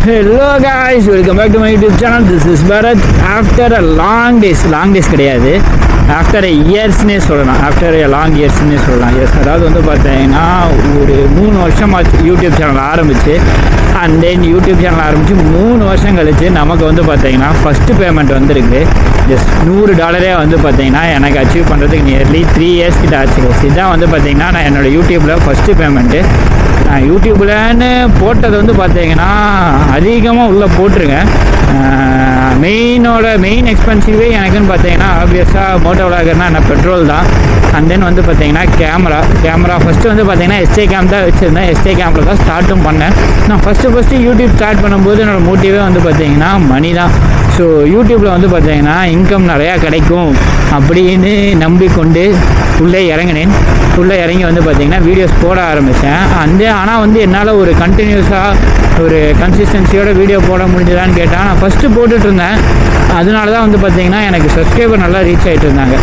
Hello guys, welcome back to my YouTube channel. This is Bharath. After a long days கிடையாது, after a yearsனே சொல்லலாம், after a long yearsனே சொல்லலாம். S, அதாவது வந்து பார்த்தீங்கன்னா ஒரு 3 வருஷமாச்சு யூடியூப் சேனல் ஆரம்பிச்சு. அண்ட் தென் யூடியூப் சேனல் ஆரம்பித்து 3 வருஷம் கழிச்சு நமக்கு வந்து பார்த்தீங்கன்னா ஃபஸ்ட்டு பேமெண்ட் வந்துருக்கு. ஜஸ்ட் $100 வந்து பார்த்தீங்கன்னா எனக்கு அச்சீவ் பண்ணுறதுக்கு நியர்லி 3 years கிட்ட ஆச்சு. இதுதான் வந்து பார்த்தீங்கன்னா நான் என்னோடய யூடியூப்பில் ஃபஸ்ட்டு பேமெண்ட்டு. நான் யூடியூப்லன்னு போட்டது வந்து பார்த்தீங்கன்னா அதிகமாக உள்ளே போட்டிருக்கேன். மெயின் எக்ஸ்பென்சிவே எனக்குன்னு பார்த்தீங்கன்னா ஆப்வியஸாக மோட்டோ விளாகர்னால் என்ன பெட்ரோல் தான். அண்ட் தென் வந்து பார்த்தீங்கன்னா கேமரா ஃபஸ்ட்டு வந்து பார்த்தீங்கன்னா எஸ்டே கேம் தான் வச்சுருந்தேன். எஸ்டே கேமில் தான் ஸ்டார்ட்டும் பண்ணேன். நான் ஃபஸ்ட்டு யூடியூப் ஸ்டார்ட் பண்ணும்போது என்னோடய மோட்டிவே வந்து பார்த்தீங்கன்னா மணி தான். ஸோ யூடியூப்பில் வந்து பார்த்தீங்கன்னா இன்கம் நிறையா கிடைக்கும் அப்படின்னு நம்பிக்கொண்டு உள்ளே இறங்கி வந்து பார்த்திங்கன்னா வீடியோஸ் போட ஆரம்பித்தேன். ஆனால் வந்து என்னால் ஒரு கண்டினியூஸாக ஒரு கன்சிஸ்டன்சியோட வீடியோ போட முடிஞ்சதான்னு கேட்டால் நான் ஃபஸ்ட்டு போட்டுட்ருந்தேன். அதனால தான் வந்து பார்த்திங்கன்னா எனக்கு சப்ஸ்கிரைபர் நல்லா ரீச் ஆகிட்டு இருந்தாங்க.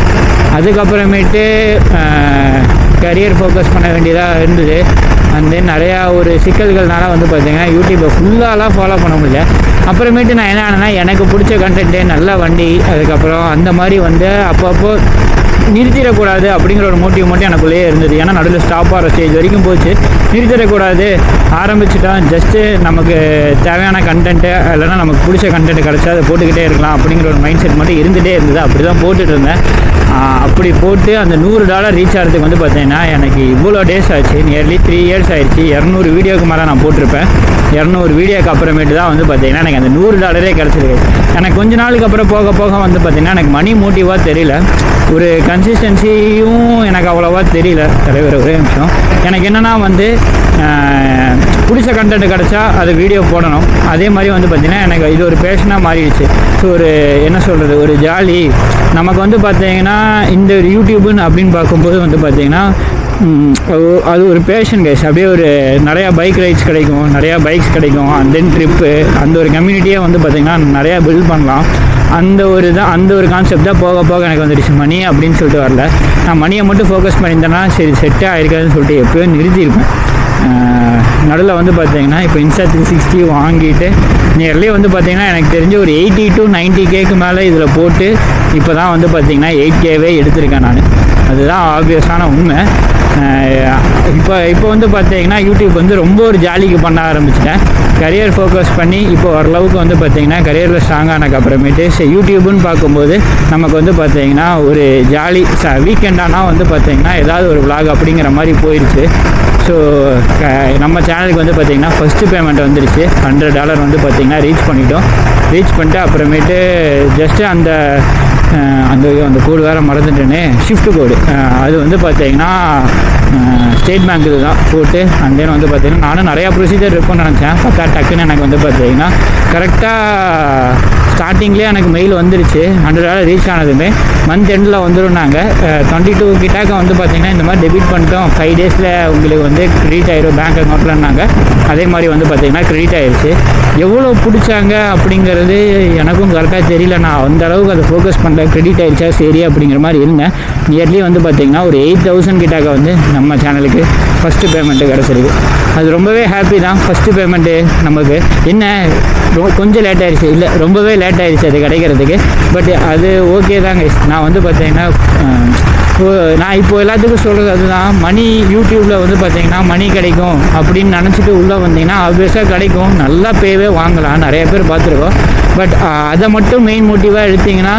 அதுக்கப்புறமேட்டு கரியர் ஃபோக்கஸ் பண்ண வேண்டியதாக இருந்தது. அண்ட் தென் நிறையா ஒரு சிக்கல்கள்னால வந்து பார்த்திங்கன்னா யூடியூப்பை ஃபுல்லாலாம் ஃபாலோ பண்ண முடியல. அப்புறமேட்டு நான் என்ன ஆனேன்னா எனக்கு பிடிச்ச கண்டென்ட்டு நல்ல வண்டி, அதுக்கப்புறம் அந்த மாதிரி வந்து அப்பப்போ நிறுத்திடக்கூடாது அப்படிங்கிற ஒரு மோட்டிவ் மட்டும் எனக்குள்ளேயே இருந்தது. ஏன்னா நடுவில் ஸ்டாப் ஆகிற ஸ்டேஜ் வரைக்கும் போச்சு. நிறுத்திடக்கூடாது, ஆரம்பிச்சுட்டோம், ஜஸ்ட்டு நமக்கு தேவையான கண்டென்ட்டு இல்லைனா நமக்கு பிடிச்ச கண்டென்ட் கிடச்சா அதை போட்டுக்கிட்டே இருக்கலாம் அப்படிங்கிற ஒரு மைண்ட் செட் மட்டும் இருந்துகிட்டே இருந்தது. அப்படி தான் போட்டுட்டு இருந்தேன். அப்படி போட்டு அந்த $100 ரீச் ஆகிறதுக்கு வந்து பார்த்தீங்கன்னா எனக்கு இவ்வளோ டேஸ் ஆச்சு. நியர்லி 3 years ஆயிடுச்சு. 200 வீடியோக்கு மேலே நான் போட்டிருப்பேன். 200 வீடியோக்கு அப்புறமேட்டு தான் வந்து பார்த்தீங்கன்னா எனக்கு அந்த $100 கிடச்சிருக்கு. எனக்கு கொஞ்ச நாளுக்கு அப்புறம் போக வந்து பார்த்திங்கன்னா எனக்கு மணி மோட்டிவாக தெரியல, ஒரு கன்சிஸ்டன்சியும் எனக்கு அவ்வளோவா தெரியல. தலைவர் ஒரே நிமிஷம். எனக்கு என்னென்னா வந்து பிடிச்ச கண்டென்ட் கிடச்சா அது வீடியோ போடணும். அதே மாதிரி வந்து பார்த்திங்கன்னா எனக்கு இது ஒரு பேஷனாக மாறிடுச்சு. ஸோ ஒரு என்ன சொல்கிறது, ஒரு ஜாலி நமக்கு வந்து பார்த்திங்கன்னா இந்த யூடியூப்னு அப்படின்னு பார்க்கும்போது வந்து பார்த்திங்கன்னா அது ஒரு பேஷன் கைஸ். அப்படியே ஒரு நிறையா பைக் ரைட்ஸ் கிடைக்கும், நிறையா பைக்ஸ் கிடைக்கும். அண்ட் தென் ட்ரிப்பு, அந்த ஒரு கம்யூனிட்டியை வந்து பார்த்திங்கன்னா நிறையா பில்ட் பண்ணலாம். அந்த ஒரு கான்செப்ட் தான் போக எனக்கு வந்துடுச்சு. மணி அப்படின்னு சொல்லிட்டு வரல. நான் மணியை மட்டும் ஃபோக்கஸ் பண்ணியிருந்தேன்னா சரி செட்டே ஆகிருக்காதுன்னு சொல்லிட்டு எப்போயோ நிறுத்தியிருப்பேன். நடுவில் வந்து பார்த்திங்கன்னா இப்போ Insta 360 வாங்கிட்டு நியர்லி வந்து பார்த்திங்கன்னா எனக்கு தெரிஞ்ச ஒரு 80 to 90K மேலே இதில் போட்டு இப்போ தான் வந்து பார்த்திங்கன்னா 8K எடுத்திருக்கேன் நான். அதுதான் ஆப்வியஸான உண்மை. இப்போ வந்து பார்த்திங்கன்னா யூடியூப் வந்து ரொம்ப ஒரு ஜாலிக்கு பண்ண ஆரம்பிச்சிட்டேன். கரியர் ஃபோக்கஸ் பண்ணி இப்போ ஓரளவுக்கு வந்து பார்த்திங்கன்னா கரியரில் ஸ்ட்ராங் ஆனக்கு அப்புறமேட்டு யூடியூப்னு பார்க்கும்போது நமக்கு வந்து பார்த்திங்கன்னா ஒரு ஜாலி வீக்கெண்டானா வந்து பார்த்திங்கன்னா ஏதாவது ஒரு விளாக் அப்படிங்கிற மாதிரி போயிடுச்சு. ஸோ நம்ம சேனலுக்கு வந்து பார்த்திங்கன்னா ஃபஸ்ட்டு பேமெண்ட் வந்துடுச்சு. $100 வந்து பார்த்திங்கன்னா ரீச் பண்ணிட்டு அப்புறமேட்டு ஜஸ்ட்டு அந்த கோடு வேறு மறந்துட்டேனே, ஷிஃப்ட் கோடு, அது வந்து பார்த்திங்கன்னா ஸ்டேட் பேங்க் இது தான் போட்டு அண்ட் தென் வந்து பார்த்திங்கன்னா நானும் நிறையா ப்ரொசீஜர் இருக்கும்னு நினச்சேன். பார்த்தா டக்குன்னு எனக்கு வந்து பார்த்திங்கன்னா கரெக்டாக ஸ்டார்டிங்லேயே எனக்கு மெயில் வந்துருச்சு. $100 ரீச் ஆனதுமே மந்த் எண்டில் வந்துருந்தாங்க. 22 கிட்டாக்க வந்து பார்த்திங்கன்னா இந்த மாதிரி டெபிட் பண்ணிட்டோம், 5 daysல உங்களுக்கு வந்து கிரெடிட் ஆயிரும் பேங்க் அக்கௌண்ட்லன்னாங்க. அதே மாதிரி வந்து பார்த்திங்கன்னா கிரெடிட் ஆயிடுச்சு. எவ்வளோ பிடிச்சாங்க அப்படிங்கிறது எனக்கும் கரெக்டாக தெரியல. நான் அந்த அளவுக்கு அதை ஃபோக்கஸ் பண்ணல. கிரெடிட் ஆயிடுச்சா சரி அப்படிங்கிற மாதிரி இருந்தேன். நியர்லி வந்து பார்த்திங்கன்னா ஒரு 8,000 கிட்டாக்க வந்து நம்ம சேனலுக்கு ஃபஸ்ட்டு பேமெண்ட்டு கிடச்சிருக்கு. அது ரொம்பவே ஹாப்பி தான். ஃபஸ்ட்டு பேமெண்ட்டு நமக்கு என்ன கொஞ்சம் லேட் ஆகிடுச்சு, இல்லை ரொம்பவே லேட் ஆகிடுச்சு அது கிடைக்கிறதுக்கு. பட் அது ஓகே தாங்க. நான் வந்து பார்த்தீங்கன்னா நான் இப்போது எல்லாத்துக்கும் சொல்கிறது அதுதான், மணி யூடியூப்பில் வந்து பார்த்திங்கன்னா மணி கிடைக்கும் அப்படின்னு நினச்சிட்டு உள்ளே வந்தீங்கன்னா ஆப்வியஸாக கிடைக்கும். நல்லா பேவே வாங்கலாம், நிறைய பேர் பார்த்துருக்கோம். பட் அதை மட்டும் மெயின் மோட்டிவாக எடுத்திங்கன்னா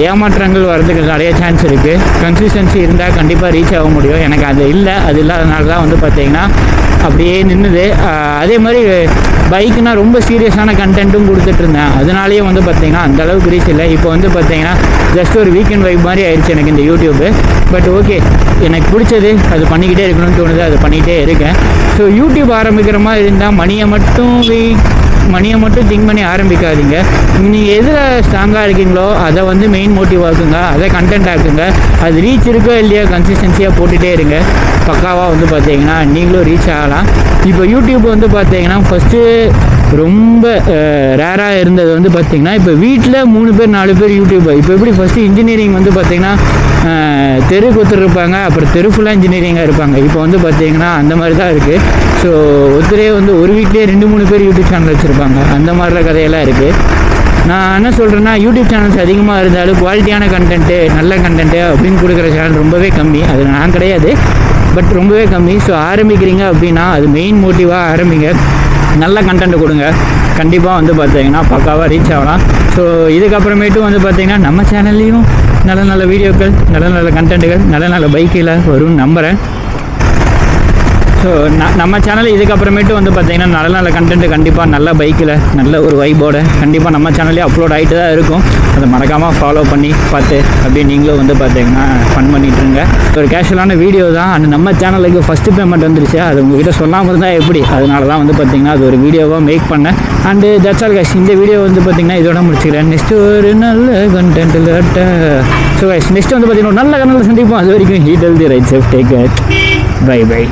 ஏமாற்றங்கள் வர்றதுக்கு நிறைய சான்ஸ் இருக்குது. கன்சிஸ்டன்சி இருந்தால் கண்டிப்பாக ரீச் ஆக முடியும். எனக்கு அது இல்லாதனால தான் வந்து பார்த்திங்கன்னா அப்படியே நின்றுது. அதே மாதிரி பைக்குனால் ரொம்ப சீரியஸான கண்டென்ட்டும் கொடுத்துட்ருந்தேன். அதனாலேயே வந்து பார்த்திங்கன்னா அந்தளவுக்கு ரீச் இல்லை. இப்போ வந்து பார்த்திங்கன்னா ஜஸ்ட் ஒரு வீக்கெண்ட் வைப் மாதிரி ஆயிடுச்சு எனக்கு இந்த யூடியூப்பு. பட் ஓகே, எனக்கு பிடிச்சது அது பண்ணிக்கிட்டே இருக்கணும்னு தோணுது, அது பண்ணிக்கிட்டே இருக்கேன். ஸோ யூடியூப் ஆரம்பிக்கிற மாதிரி இருந்தால் மணியை மட்டும் திங்க் பண்ணி ஆரம்பிக்காதீங்க. நீங்கள் எதில் ஸ்ட்ராங்காக இருக்கீங்களோ அதை வந்து மெயின் மோட்டிவ் ஆக்குங்க, அதை கண்டென்ட் ஆக்குங்க. அது ரீச் இருக்கோ இல்லையோ கன்சிஸ்டன்சியாக போட்டுகிட்டே இருங்க. பக்காவாக வந்து பார்த்தீங்கன்னா நீங்களும் ரீச் ஆகலாம். இப்போ யூடியூப் வந்து பார்த்தீங்கன்னா ஃபஸ்ட்டு ரொம்ப ரேராக இருந்தது வந்து பார்த்திங்கன்னா இப்போ வீட்டில் 3 பேர் 4 பேர் யூடியூபர். இப்போ எப்படி ஃபஸ்ட்டு இன்ஜினியரிங் வந்து பார்த்திங்கன்னா தெருக்கு ஒருத்தர் இருப்பாங்க, அப்புறம் தெரு ஃபுல்லாக இன்ஜினியரிங்காக இருப்பாங்க. இப்போ வந்து பார்த்திங்கன்னா அந்த மாதிரி தான் இருக்குது. ஸோ ஒருத்தரே வந்து ஒரு வீட்லேயே 2-3 பேர் யூடியூப் சேனல் வச்சுருப்பாங்க. அந்த மாதிரிலாம் கதையெல்லாம் இருக்குது. நான் என்ன சொல்கிறேன்னா, யூடியூப் சேனல்ஸ் அதிகமாக இருந்தாலும் குவாலிட்டியான கண்டென்ட்டு, நல்ல கண்டென்ட்டு அப்படின்னு கொடுக்குற சேனல் ரொம்பவே கம்மி. அது நான் கிடையாது, பட் ரொம்பவே கம்மி. ஸோ ஆரம்பிக்கிறீங்க அப்படின்னா அது மெயின் மோட்டிவாக ஆரம்பிங்க. நல்ல கண்டென்ட் கொடுங்க, கண்டிப்பாக வந்து பார்த்தீங்கன்னா பக்காவாக ரீச் ஆகலாம். ஸோ இதுக்கப்புறமேட்டும் வந்து பார்த்திங்கன்னா நம்ம சேனல்லையும் நல்ல நல்ல வீடியோக்கள், நல்ல நல்ல கண்டென்ட்டுகள், நல்ல நல்ல பைக்கில் வரும்னு நம்புகிறேன். ஸோ நம்ம சேனல் இதுக்கப்புறமேட்டு வந்து பார்த்திங்கன்னா நல்ல நல்ல கண்டென்ட்டு கண்டிப்பாக நல்ல பைக்கில் நல்ல ஒரு வைபோட கண்டிப்பாக நம்ம சேனல்லே அப்லோட் ஆகிட்டு தான் இருக்கும். அதை மறக்காமல் ஃபாலோ பண்ணி பார்த்து அப்படியே நீங்களும் வந்து பார்த்திங்கன்னா ஃபன் பண்ணிட்டுருங்க. ஒரு கேஷுவலான வீடியோ தான். அண்ட் நம்ம சேனலுக்கு ஃபஸ்ட்டு பேமெண்ட் வந்துருச்சு, அது உங்கள்கிட்ட சொல்லாமல் இருந்தால் எப்படி, அதனால தான் வந்து பார்த்திங்கன்னா அது ஒரு வீடியோவாக மேக் பண்ணேன். And that's all guys. இந்த வீடியோ வந்து பார்த்திங்கன்னா இதோட முடிச்சுக்கிறேன். நெக்ஸ்ட்டு ஒரு நல்ல கண்டென்ட்டில் ஸோ கைஸ் நெக்ஸ்ட் வந்து பார்த்திங்கன்னா ஒரு நல்ல கண்டென்ட் சந்திப்போம். அது வரைக்கும் heat healthy right safe take care. Bye by.